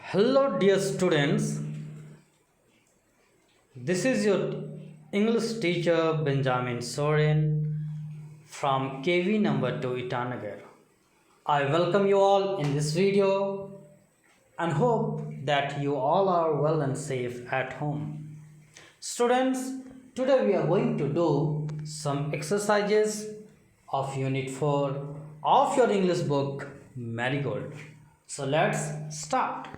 Hello, dear students. This is your English teacher Benjamin Soren from KV number 2 Itanagar. I welcome you all in this video and hope that you all are well and safe at home. Students, today we are going to do some exercises of Unit 4 of your English book Marigold. So let's start.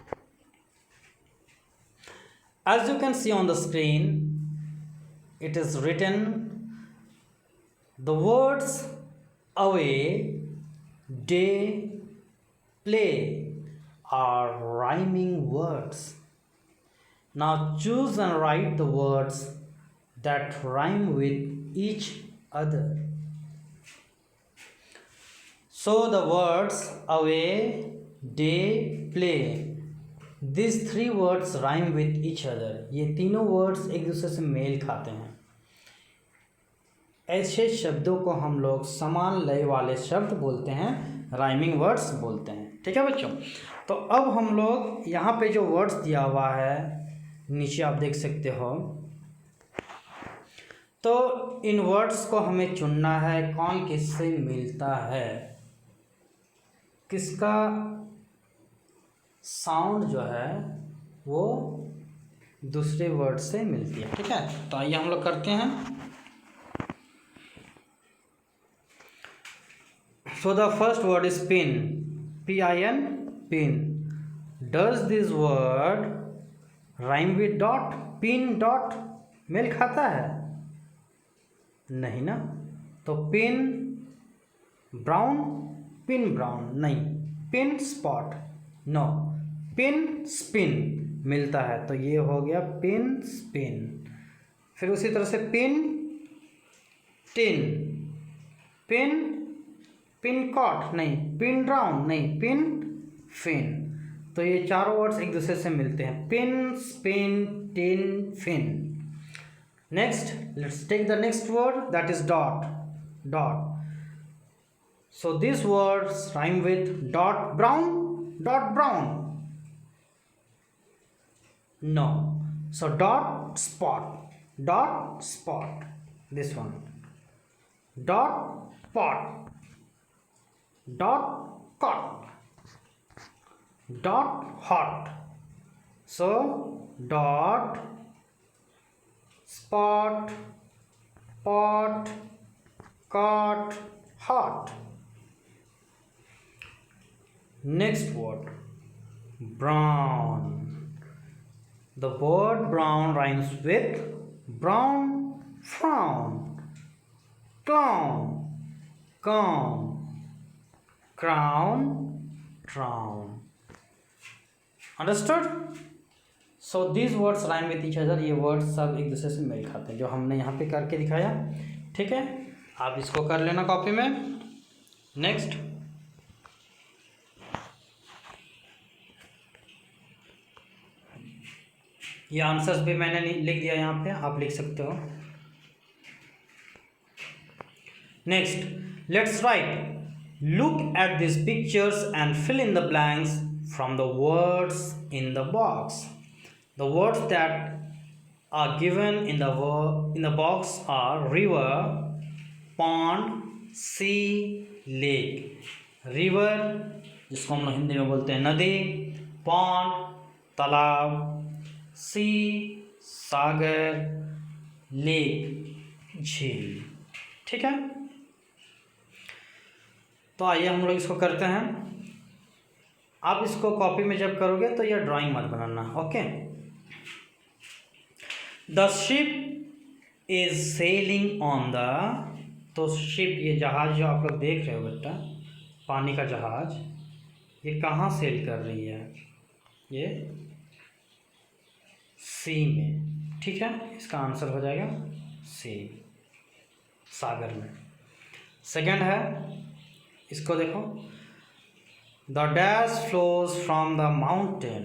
As you can see on the screen, it is written the words away, day, play are rhyming words. Now choose and write the words that rhyme with each other. So the words away, day, play, these three words rhyme with each other. ये तीनों words एक दूसरे से mail खाते हैं. ऐसे शब्दों को हम लोग समान लय वाले शब्द बोलते हैं, राइमिंग वर्ड्स बोलते हैं. ठीक है बच्चों. तो अब हम लोग यहाँ पे जो वर्ड्स दिया हुआ है नीचे आप देख सकते हो, तो इन वर्ड्स को हमें चुनना है कौन किससे मिलता है, किसका साउंड जो है वो दूसरे वर्ड से मिलती है. ठीक है, तो आइए हम लोग करते हैं. So the first word is pin, PIN, pin. Does this word rhyme with dot? Pin dot मेल खाता है? नहीं ना. तो पिन ब्राउन, पिन ब्राउन नहीं. Pin spot no. Pin spin मिलता है, तो ये हो गया पिन स्पिन. फिर उसी तरह से pin tin, pin pin cot नहीं, पिन ड्राउन नहीं, पिन फिन. तो ये चारों वर्ड्स एक दूसरे से मिलते हैं. Pin spin tin fin. Next let's take the next word that is dot. Dot. So this words rhyme with dot brown, dot brown. No. So dot spot, dot spot. This one. Dot pot, dot cot, dot hot. So dot spot, pot, cot, hot. Next word, brown. The word brown rhymes with brown, frown, clown, calm, crown, drown. Understood? So these words rhyme with each other. ये words सब एक दूसरे से mail खाते हैं, जो हमने यहाँ पे करके दिखाया. ठीक है, आप इसको कर लेना कॉपी में. नेक्स्ट, ये आंसर्स भी मैंने लिख दिया यहाँ पे, आप लिख सकते हो. Next let's write. Look at this pictures and fill in the blanks from the words in the box. The words that are given in the box are river, pond, sea, lake. River जिसको हम लोग हिंदी में बोलते हैं नदी, pond तालाब, सी सागर, lake झील. ठीक है, तो आइए हम लोग इसको करते हैं. आप इसको कॉपी में जब करोगे तो यह ड्राइंग मत बनाना. Okay. The ship is sailing on the. तो शिप, ये जहाज जो आप लोग देख रहे हो बेटा, पानी का जहाज, ये कहाँ सेल कर रही है? ये सी में. ठीक है, इसका आंसर हो जाएगा सी, सागर में. सेकंड है, इसको देखो. The dash flows from the mountain.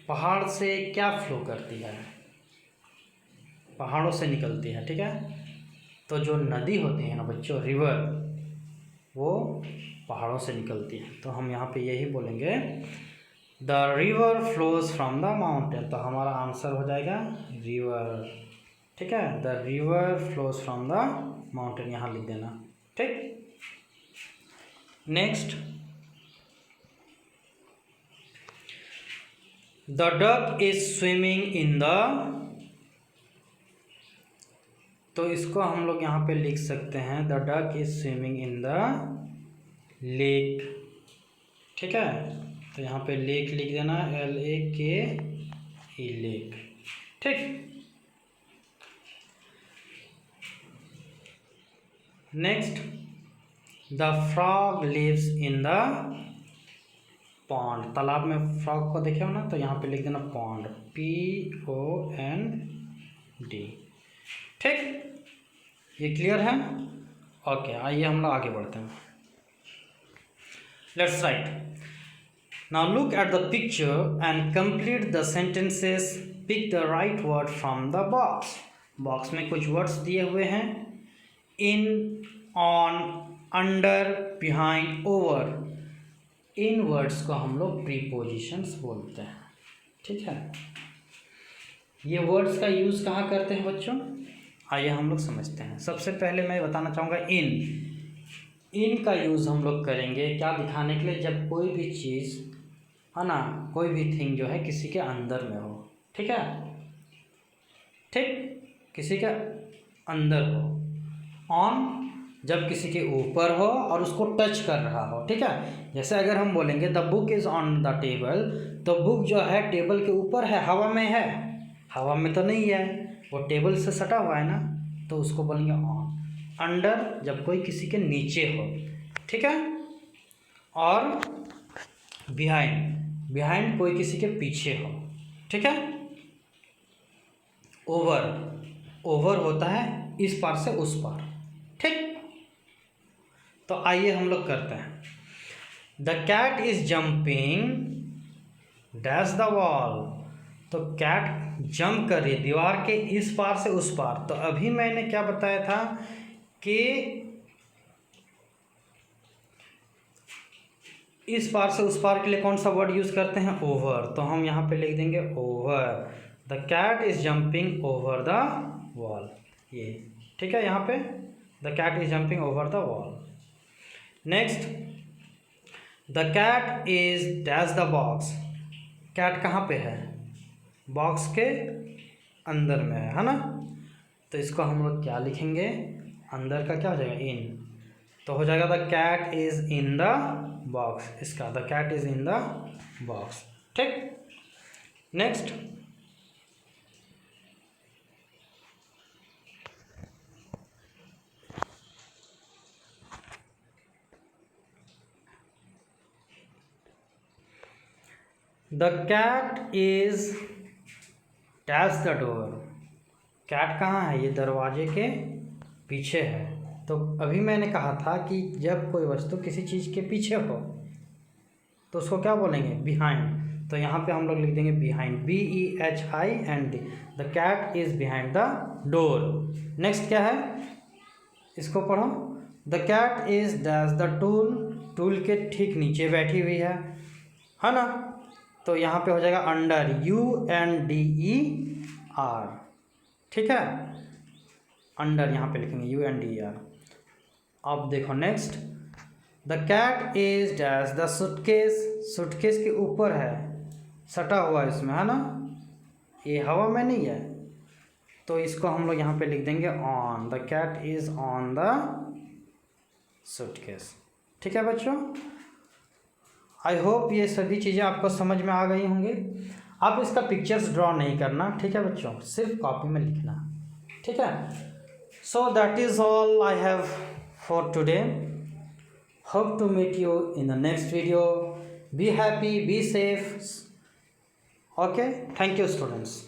पहाड़ से क्या फ्लो करती है? पहाड़ों से निकलती है. ठीक है, तो जो नदी होती है ना बच्चों, रिवर, वो पहाड़ों से निकलती है. तो हम यहाँ पे यही बोलेंगे, the river flows from the mountain, तो हमारा आंसर हो जाएगा रिवर। ठीक है, the river flows from the mountain, यहाँ लिख देना। ठीक, next, the duck is swimming in the, तो इसको हम लोग यहाँ पे लिख सकते हैं the duck is swimming in the lake. ठीक है, तो यहाँ पे लेक लिख देना, LAKE, लेक। ठीक, next, the frog lives in the pond, तालाब में फ्रॉग को देखे हो ना, तो यहाँ पे लिख देना पॉन्ड, POND। ठीक, ये क्लियर है? ओके, आइए हम लोग आगे बढ़ते हैं। Let's write, now look at the picture and complete the sentences, pick the right word from the box. Box में कुछ वर्ड्स दिए हुए हैं, in, on, under, behind, over. इन वर्ड्स को हम लोग प्रीपोजिशंस बोलते हैं। ठीक है, ये वर्ड्स का यूज़ कहाँ करते हैं बच्चों? आइए हम लोग समझते हैं। सबसे पहले मैं बताना चाहूँगा इन का यूज़ हम लोग करेंगे क्या दिखाने के लिए, जब कोई भी चीज़ है ना, कोई भी थिंग जो है किसी के अंदर में हो। ठीक है, ठीक, किसी के अंदर हो। ऑन, जब किसी के ऊपर हो और उसको टच कर रहा हो। ठीक है, जैसे अगर हम बोलेंगे the book is on the table, तो बुक जो है टेबल के ऊपर है, हवा में है, हवा में तो नहीं है, वो टेबल से सटा हुआ है ना, तो उसको बोलेंगे ऑन। अंडर, जब कोई किसी के नीचे हो। ठीक है, और बिहाइंड, बिहाइंड कोई किसी के पीछे हो। ठीक है, ओवर, ओवर होता है इस पार से उस पार। ठीक, तो आइए हम लोग करते हैं। The cat is jumping dash the wall, तो कैट जंप कर रही है दीवार के इस पार से उस पार। तो अभी मैंने क्या बताया था कि इस पार से उस पार के लिए कौन सा वर्ड यूज़ करते हैं? ओवर। तो हम यहाँ पे लिख देंगे over, the cat is jumping over the wall, ये। ठीक है, यहाँ पे the cat is jumping over the wall. Next, the cat is dash the box, cat कहाँ पे है? बॉक्स के अंदर में है ना, तो इसको हम लोग क्या लिखेंगे? अंदर का क्या हो जाएगा? इन, तो हो जाएगा the cat is in the box, इसका the cat is in the box. ठीक, next, the cat is dash the door, cat कहाँ है? ये दरवाजे के पीछे है। तो अभी मैंने कहा था कि जब कोई वस्तु किसी चीज़ के पीछे हो तो उसको क्या बोलेंगे? बिहाइंड। तो यहाँ पे हम लोग लिख देंगे behind, BEHIND, the cat is behind the door. Next क्या है, इसको पढ़ो, the cat is dash the tool, tool के ठीक नीचे बैठी हुई है ना, तो यहाँ पे हो जाएगा अंडर, UNDER। ठीक है, अंडर यहाँ पे लिखेंगे UNDER। अब देखो next, the cat is dash the suitcase, suitcase के ऊपर है, सटा हुआ है इसमें, है ना, ये हवा में नहीं है, तो इसको हम लोग यहाँ पे लिख देंगे on, the cat is on the suitcase. ठीक है बच्चों, आई होप ये सभी चीज़ें आपको समझ में आ गई होंगी। आप इसका पिक्चर्स ड्रॉ नहीं करना, ठीक है बच्चों, सिर्फ कॉपी में लिखना। ठीक है, so that is all I have for today. Hope to meet you in the next video. Be happy, be safe. Okay, thank you students.